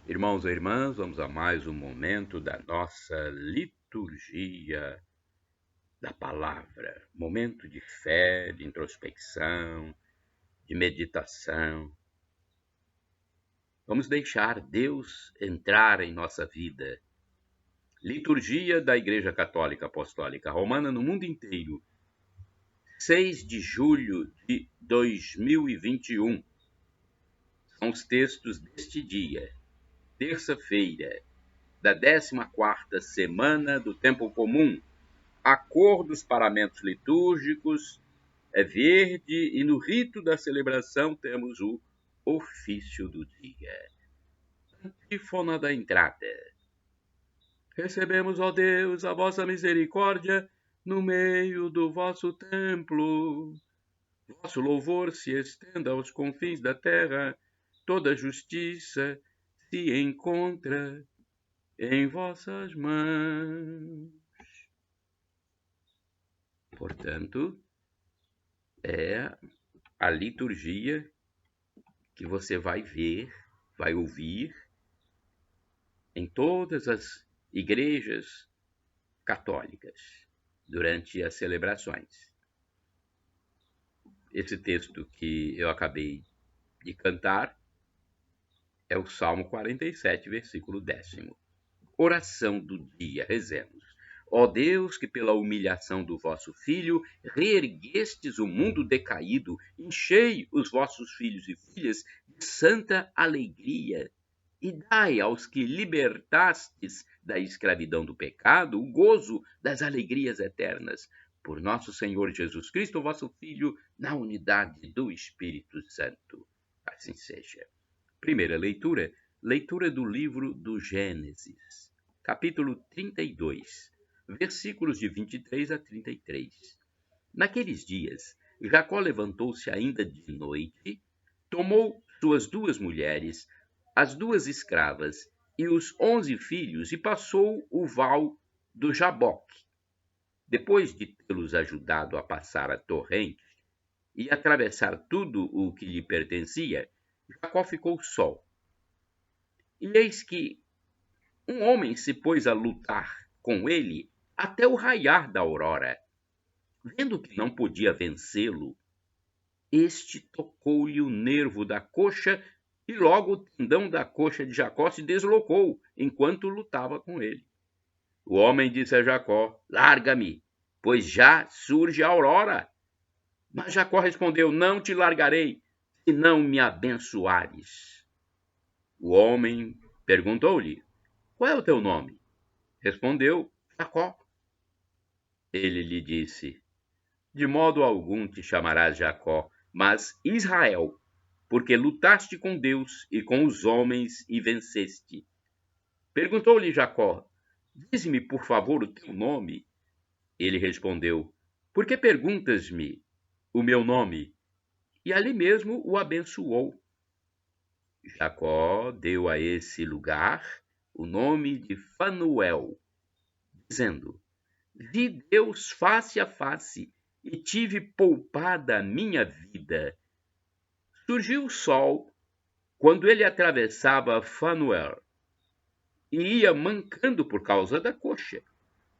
Irmãos e irmãs, vamos a mais um momento da nossa liturgia da palavra. Momento de fé, de introspecção, de meditação. Vamos deixar Deus entrar em nossa vida. Liturgia da Igreja Católica Apostólica Romana no mundo inteiro. 6 de julho de 2021. São os textos deste dia, terça-feira, da 14ª semana do Tempo Comum. A cor dos paramentos litúrgicos é verde e no rito da celebração temos o ofício do dia. Antífona da entrada. Recebemos, ó Deus, a vossa misericórdia no meio do vosso templo. Vosso louvor se estenda aos confins da terra, toda justiça se encontra em vossas mãos. Portanto, é a liturgia que você vai ver, vai ouvir em todas as igrejas católicas durante as celebrações. Esse texto que eu acabei de cantar é o Salmo 47, versículo 10º. Oração do dia, rezemos. Ó Deus, que pela humilhação do vosso Filho reerguestes o mundo decaído, enchei os vossos filhos e filhas de santa alegria e dai aos que libertastes da escravidão do pecado o gozo das alegrias eternas. Por nosso Senhor Jesus Cristo, vosso Filho, na unidade do Espírito Santo. Assim seja. Primeira leitura, leitura do livro do Gênesis, capítulo 32, versículos de 23 a 33. Naqueles dias, Jacó levantou-se ainda de noite, tomou suas 2 mulheres, as 2 escravas e os 11 filhos e passou o val do Jaboque. Depois de tê-los ajudado a passar a torrente e atravessar tudo o que lhe pertencia, Jacó ficou só. E eis que um homem se pôs a lutar com ele até o raiar da aurora. Vendo que não podia vencê-lo, este tocou-lhe o nervo da coxa e logo o tendão da coxa de Jacó se deslocou enquanto lutava com ele. O homem disse a Jacó: larga-me, pois já surge a aurora. Mas Jacó respondeu: não te largarei, se não me abençoares. O homem perguntou-lhe: qual é o teu nome? Respondeu: Jacó. Ele lhe disse: de modo algum te chamarás Jacó, mas Israel, porque lutaste com Deus e com os homens e venceste. Perguntou-lhe Jacó: dize-me, por favor, o teu nome. Ele respondeu: por que perguntas-me o meu nome? E ali mesmo o abençoou. Jacó deu a esse lugar o nome de Fanuel, dizendo: vi Deus face a face e tive poupada a minha vida. Surgiu o sol quando ele atravessava Fanuel e ia mancando por causa da coxa.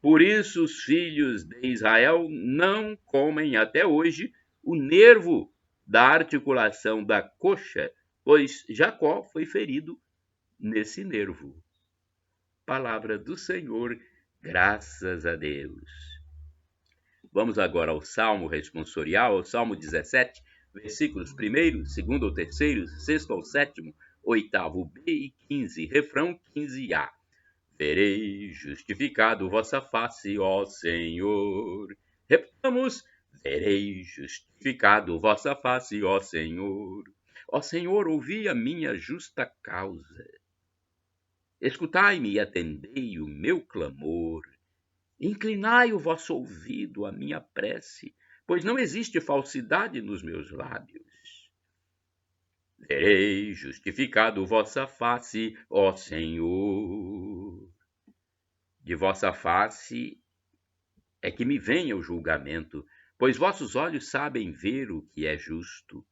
Por isso os filhos de Israel não comem até hoje o nervo da articulação da coxa, pois Jacó foi ferido nesse nervo. Palavra do Senhor, graças a Deus. Vamos agora ao Salmo responsorial, ao Salmo 17, versículos 1º, 2º ou 3º, 6º ou 7º, 8º B e 15, refrão 15A. Verei justificado vossa face, ó Senhor. Repitamos: verei justificado vossa face, ó Senhor. Ó Senhor, ouvi a minha justa causa. Escutai-me e atendei o meu clamor. Inclinai o vosso ouvido à minha prece, pois não existe falsidade nos meus lábios. Verei justificado vossa face, ó Senhor. De vossa face é que me venha o julgamento, pois vossos olhos sabem ver o que é justo.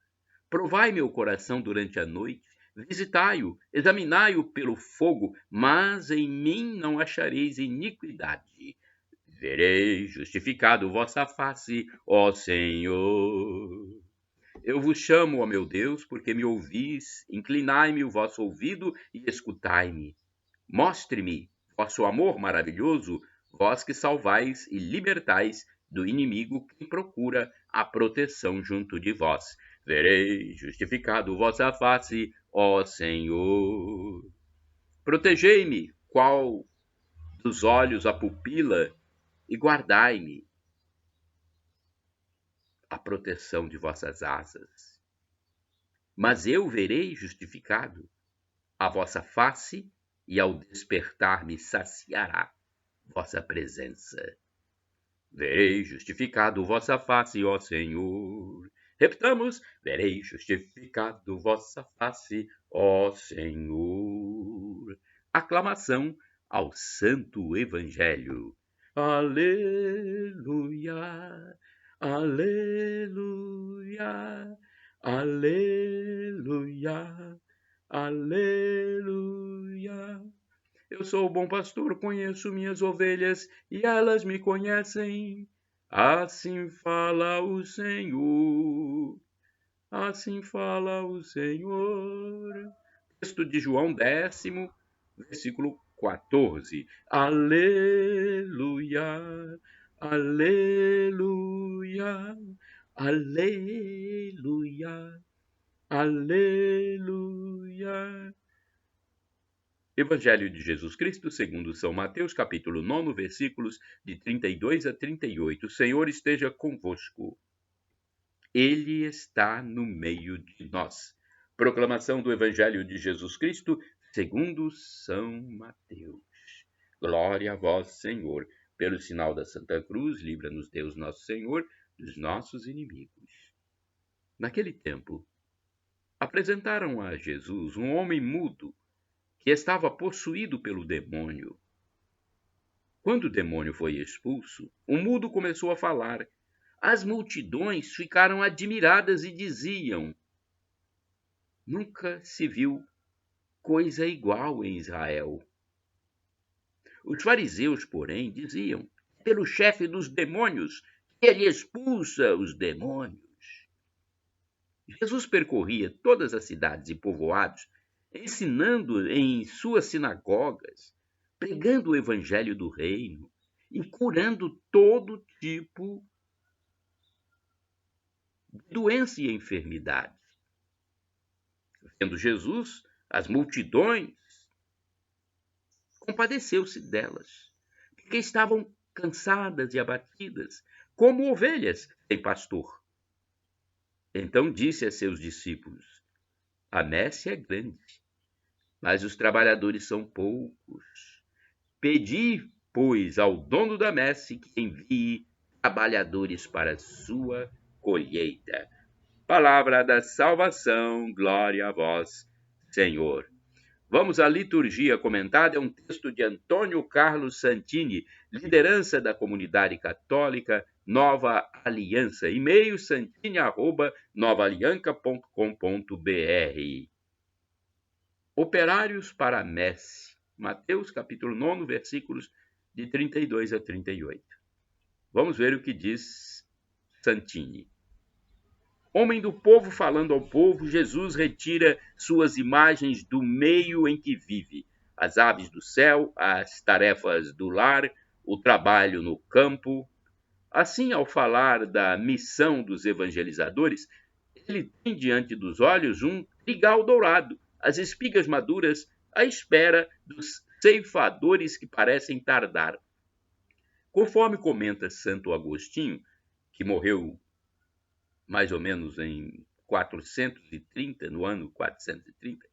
Provai meu coração durante a noite Visitai-o, examinai-o pelo fogo, mas em mim não achareis iniquidade. Vereis justificado vossa face, ó Senhor. Eu vos chamo, ó meu Deus, porque me ouvis, inclinai-me o vosso ouvido e escutai-me. Mostre-me vosso amor maravilhoso, vós que salvais e libertais do inimigo que procura a proteção junto de vós. Vereis justificado vossa face, ó Senhor. Protegei-me, qual dos olhos a pupila, e guardai-me a proteção de vossas asas. Mas eu verei justificado a vossa face, e ao despertar me saciará vossa presença. Verei justificado vossa face, ó Senhor. Repitamos: verei justificado vossa face, ó Senhor. Aclamação ao Santo Evangelho. Aleluia, aleluia, aleluia, aleluia. Eu sou o bom pastor, conheço minhas ovelhas e elas me conhecem. Assim fala o Senhor. Assim fala o Senhor. Texto de João 10, versículo 14. Aleluia, aleluia, aleluia, aleluia. Evangelho de Jesus Cristo, segundo São Mateus, capítulo 9, versículos de 32 a 38. O Senhor esteja convosco. Ele está no meio de nós. Proclamação do Evangelho de Jesus Cristo, segundo São Mateus. Glória a vós, Senhor. Pelo sinal da Santa Cruz, livra-nos Deus nosso Senhor dos nossos inimigos. Naquele tempo, apresentaram a Jesus um homem mudo, que estava possuído pelo demônio. Quando o demônio foi expulso, o mudo começou a falar. As multidões ficaram admiradas e diziam: nunca se viu coisa igual em Israel. Os fariseus, porém, diziam: pelo chefe dos demônios, ele expulsa os demônios. Jesus percorria todas as cidades e povoados, ensinando em suas sinagogas, pregando o evangelho do reino e curando todo tipo de doença e enfermidade. Vendo Jesus, as multidões, compadeceu-se delas, porque estavam cansadas e abatidas, como ovelhas sem pastor. Então disse a seus discípulos: a messe é grande, mas os trabalhadores são poucos. Pedi, pois, ao dono da messe que envie trabalhadores para a sua colheita. Palavra da salvação, glória a vós, Senhor. Vamos à liturgia comentada, é um texto de Antônio Carlos Santini, liderança da comunidade católica Nova Aliança, e-mail santini@novaalianca.com.br. Operários para a messe, Mateus capítulo 9, versículos de 32 a 38. Vamos ver o que diz Santini. Homem do povo falando ao povo, Jesus retira suas imagens do meio em que vive. As aves do céu, as tarefas do lar, o trabalho no campo. Assim, ao falar da missão dos evangelizadores, ele tem diante dos olhos um trigal dourado, as espigas maduras à espera dos ceifadores que parecem tardar. Conforme comenta Santo Agostinho, que morreu mais ou menos em 430, no ano 430,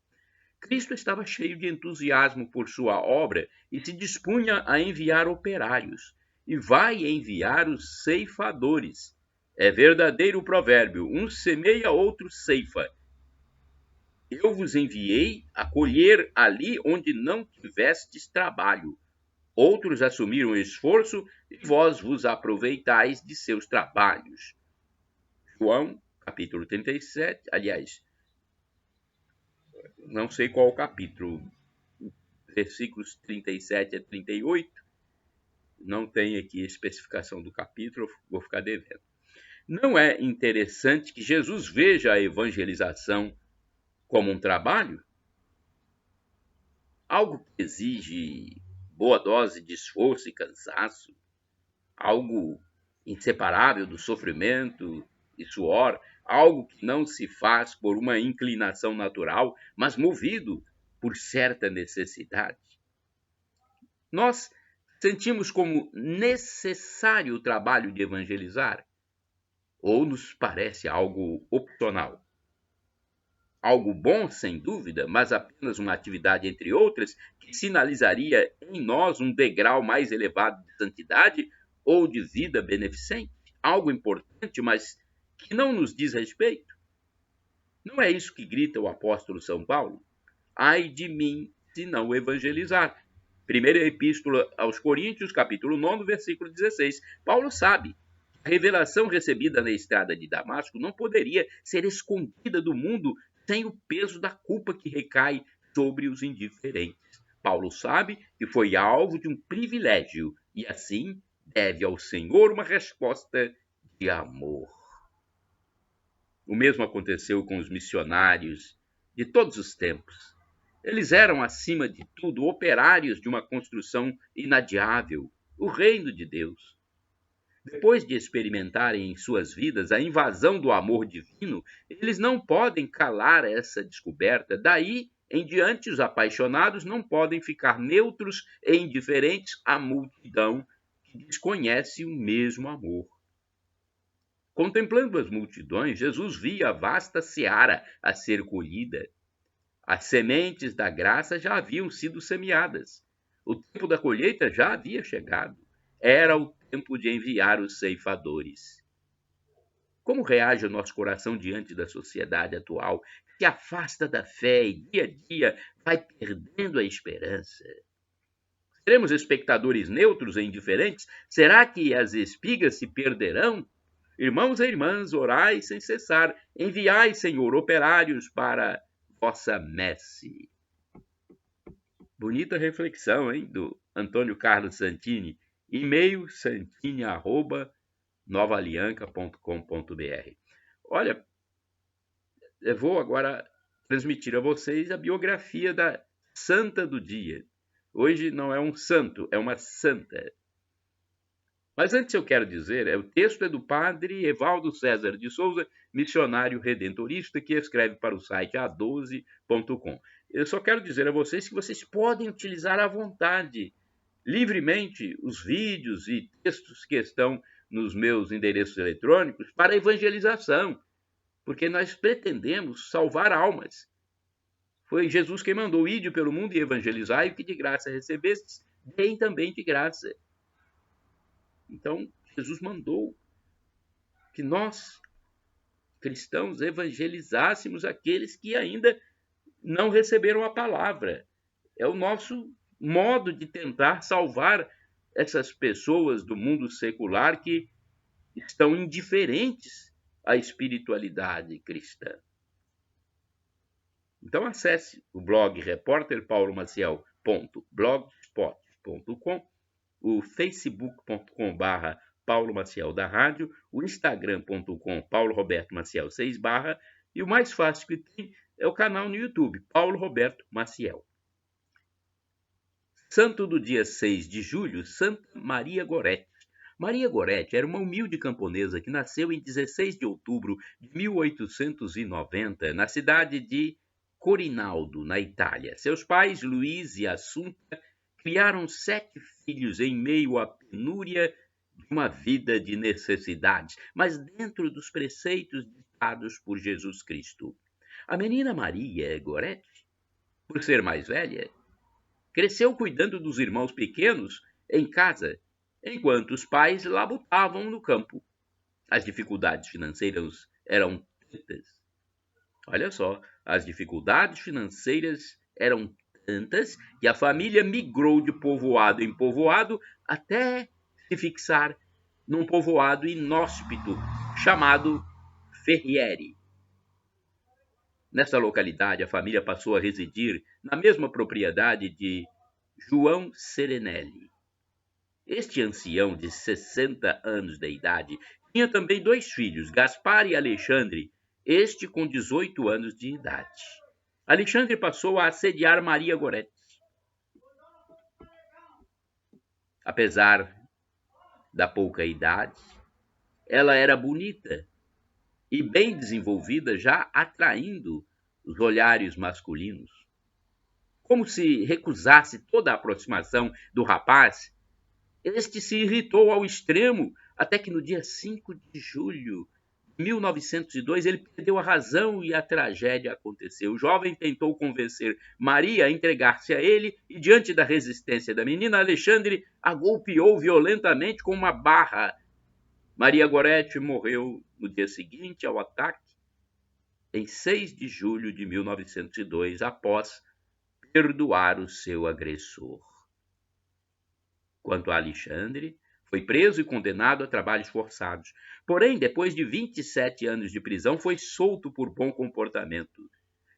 Cristo estava cheio de entusiasmo por sua obra e se dispunha a enviar operários, e vai enviar os ceifadores. É verdadeiro o provérbio: um semeia, outro ceifa. Eu vos enviei a colher ali onde não tivestes trabalho. Outros assumiram o esforço e vós vos aproveitais de seus trabalhos. João, capítulo 37, aliás, não sei qual o capítulo, versículos 37 a 38, não tem aqui a especificação do capítulo, vou ficar devendo. Não é interessante que Jesus veja a evangelização como um trabalho? Algo que exige boa dose de esforço e cansaço, algo inseparável do sofrimento e suor, algo que não se faz por uma inclinação natural, mas movido por certa necessidade. Nós sentimos como necessário o trabalho de evangelizar, ou nos parece algo opcional? Algo bom, sem dúvida, mas apenas uma atividade entre outras que sinalizaria em nós um degrau mais elevado de santidade ou de vida beneficente? Algo importante, mas que não nos diz respeito? Não é isso que grita o apóstolo São Paulo? Ai de mim, se não evangelizar. Primeira Epístola aos Coríntios, capítulo 9, versículo 16. Paulo sabe. A revelação recebida na estrada de Damasco não poderia ser escondida do mundo sem o peso da culpa que recai sobre os indiferentes. Paulo sabe que foi alvo de um privilégio e, assim, deve ao Senhor uma resposta de amor. O mesmo aconteceu com os missionários de todos os tempos. Eles eram, acima de tudo, operários de uma construção inadiável, o reino de Deus. Depois de experimentarem em suas vidas a invasão do amor divino, eles não podem calar essa descoberta. Daí em diante, os apaixonados não podem ficar neutros e indiferentes à multidão que desconhece o mesmo amor. Contemplando as multidões, Jesus via a vasta seara a ser colhida. As sementes da graça já haviam sido semeadas. O tempo da colheita já havia chegado. Era o tempo de enviar os ceifadores. Como reage o nosso coração diante da sociedade atual, que se afasta da fé e dia a dia vai perdendo a esperança? Seremos espectadores neutros e indiferentes? Será que as espigas se perderão? Irmãos e irmãs, orai sem cessar. Enviai, Senhor, operários para vossa messe. Bonita reflexão, hein, do Antônio Carlos Santini. E-mail santini@novaalianca.com.br. Olha, eu vou agora transmitir a vocês a biografia da santa do dia. Hoje não é um santo, é uma santa. Mas antes eu quero dizer, o texto é do padre Evaldo César de Souza, missionário redentorista, que escreve para o site a12.com. Eu só quero dizer a vocês que vocês podem utilizar à vontade, livremente, os vídeos e textos que estão nos meus endereços eletrônicos para evangelização, porque nós pretendemos salvar almas. Foi Jesus quem mandou: ide pelo mundo e evangelizai, o que de graça recebestes, deem também de graça. Então, Jesus mandou que nós, cristãos, evangelizássemos aqueles que ainda não receberam a palavra. É o nosso modo de tentar salvar essas pessoas do mundo secular que estão indiferentes à espiritualidade cristã. Então acesse o blog repórterpaulomaciel.blogspot.com, o facebook.com/Paulo Maciel da Rádio, o instagram.com Paulo Roberto Maciel 6 barra, e o mais fácil que tem é o canal no YouTube, Paulo Roberto Maciel. Santo do dia 6 de julho, Santa Maria Goretti. Maria Goretti era uma humilde camponesa que nasceu em 16 de outubro de 1890, na cidade de Corinaldo, na Itália. Seus pais, Luiz e Assunta, criaram 7 filhos em meio à penúria de uma vida de necessidades, mas dentro dos preceitos ditados por Jesus Cristo. A menina Maria Goretti, por ser mais velha, cresceu cuidando dos irmãos pequenos em casa, enquanto os pais labutavam no campo. As dificuldades financeiras eram tantas. Olha só, as dificuldades financeiras eram tantas que a família migrou de povoado em povoado até se fixar num povoado inóspito chamado Ferriere. Nessa localidade, a família passou a residir na mesma propriedade de João Serenelli. Este ancião de 60 anos de idade tinha também 2 filhos, Gaspar e Alexandre, este com 18 anos de idade. Alexandre passou a assediar Maria Goretti. Apesar da pouca idade, ela era bonita e bem desenvolvida, já atraindo os olhares masculinos. Como se recusasse toda a aproximação do rapaz, este se irritou ao extremo, até que no dia 5 de julho de 1902 ele perdeu a razão e a tragédia aconteceu. O jovem tentou convencer Maria a entregar-se a ele e, diante da resistência da menina, Alexandre a golpeou violentamente com uma barra. Maria Goretti morreu no dia seguinte ao ataque, em 6 de julho de 1902, após perdoar o seu agressor. Quanto a Alexandre, foi preso e condenado a trabalhos forçados. Porém, depois de 27 anos de prisão, foi solto por bom comportamento.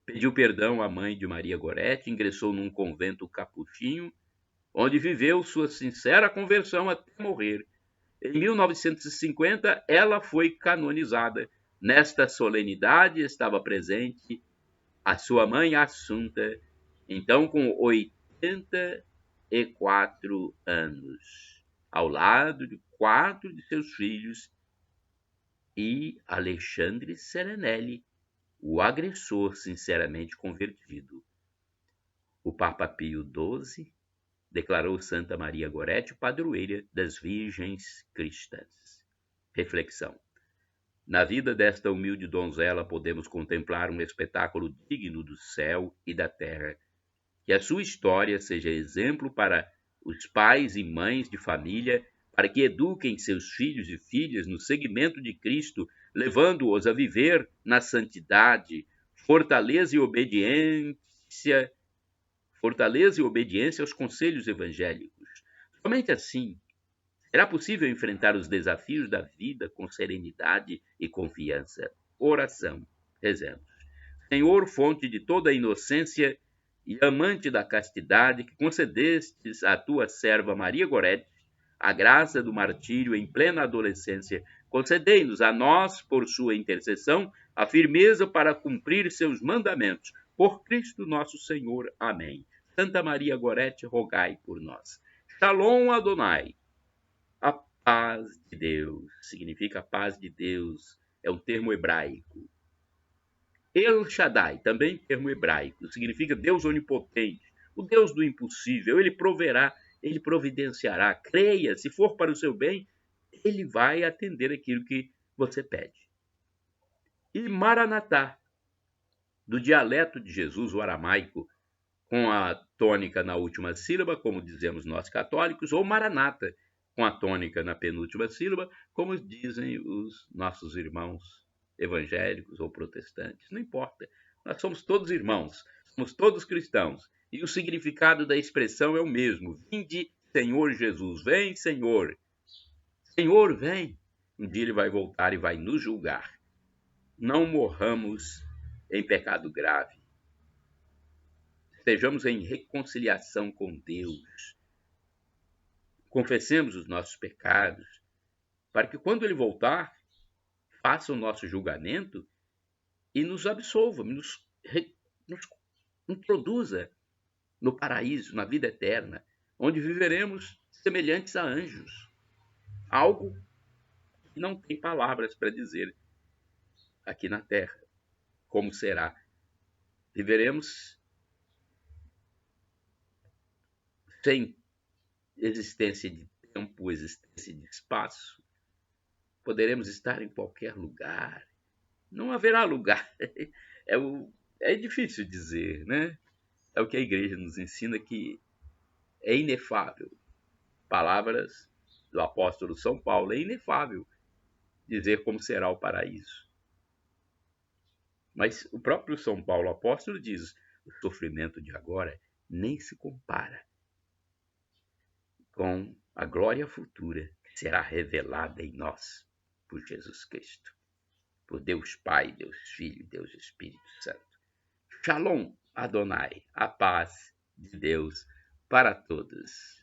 Pediu perdão à mãe de Maria Goretti, ingressou num convento capuchinho, onde viveu sua sincera conversão até morrer. Em 1950, ela foi canonizada. Nesta solenidade estava presente a sua mãe Assunta, então com 84 anos, ao lado de 4 de seus filhos e Alexandre Serenelli, o agressor sinceramente convertido. O Papa Pio XII declarou Santa Maria Goretti padroeira das virgens cristãs. Reflexão. Na vida desta humilde donzela podemos contemplar um espetáculo digno do céu e da terra. Que a sua história seja exemplo para os pais e mães de família, para que eduquem seus filhos e filhas no seguimento de Cristo, levando-os a viver na santidade, fortaleza e obediência aos conselhos evangélicos. Somente assim será possível enfrentar os desafios da vida com serenidade e confiança. Oração. Rezemos. Senhor, fonte de toda a inocência e amante da castidade, que concedestes à tua serva Maria Goretti a graça do martírio em plena adolescência, concedei-nos a nós, por sua intercessão, a firmeza para cumprir seus mandamentos. Por Cristo nosso Senhor. Amém. Santa Maria Goretti, rogai por nós. Shalom Adonai. A paz de Deus significa paz de Deus, é um termo hebraico. El Shaddai, também termo hebraico, significa Deus onipotente, o Deus do impossível. Ele proverá, ele providenciará. Creia, se for para o seu bem, ele vai atender aquilo que você pede. E Maranatá, do dialeto de Jesus, o aramaico, com a tônica na última sílaba, como dizemos nós católicos, ou Maranata, com a tônica na penúltima sílaba, como dizem os nossos irmãos evangélicos ou protestantes. Não importa, nós somos todos irmãos, somos todos cristãos, e o significado da expressão é o mesmo. Vinde, Senhor Jesus, vem, Senhor. Senhor, vem. Um dia ele vai voltar e vai nos julgar. Não morramos em pecado grave. Estejamos em reconciliação com Deus. Confessemos os nossos pecados, para que quando ele voltar, faça o nosso julgamento e nos absolva, nos introduza no paraíso, na vida eterna, onde viveremos semelhantes a anjos. Algo que não tem palavras para dizer aqui na terra. Como será? Viveremos sem existência de tempo, existência de espaço. Poderemos estar em qualquer lugar. Não haverá lugar. É difícil dizer, né? É o que a igreja nos ensina, que é inefável. Palavras do apóstolo São Paulo, é inefável dizer como será o paraíso. Mas o próprio São Paulo apóstolo diz: o sofrimento de agora nem se compara com a glória futura que será revelada em nós por Jesus Cristo, por Deus Pai, Deus Filho, Deus Espírito Santo. Shalom, Adonai, a paz de Deus para todos.